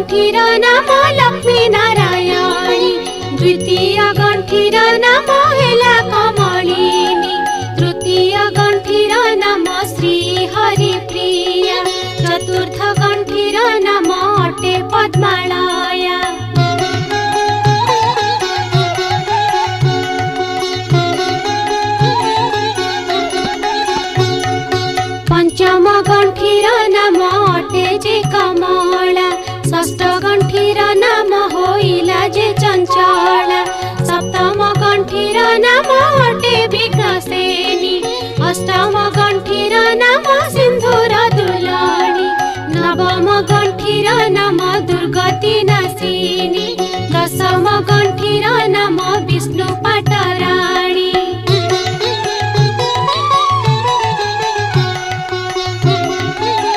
गंठीर नाम लक्ष्मी नारायणी द्वितीय गंठीर नाम हेला कमलिनी तृतीय गंठीर नाम श्री हरिप्रिया चतुर्थ गंठीर नाम अटे पद्मालया पंचम गंठीर नाम अटे जे कमला षष्ठ गंठीर नाम होइला जे चंचला सप्तम गंठीर नाम अटे विघ्नसेनी अष्टम गंठीर नाम सिंधुर दुलाणी नवम गंठीर नाम दुर्गति नाशिनी दशम गंठीर नाम विष्णु पाटरा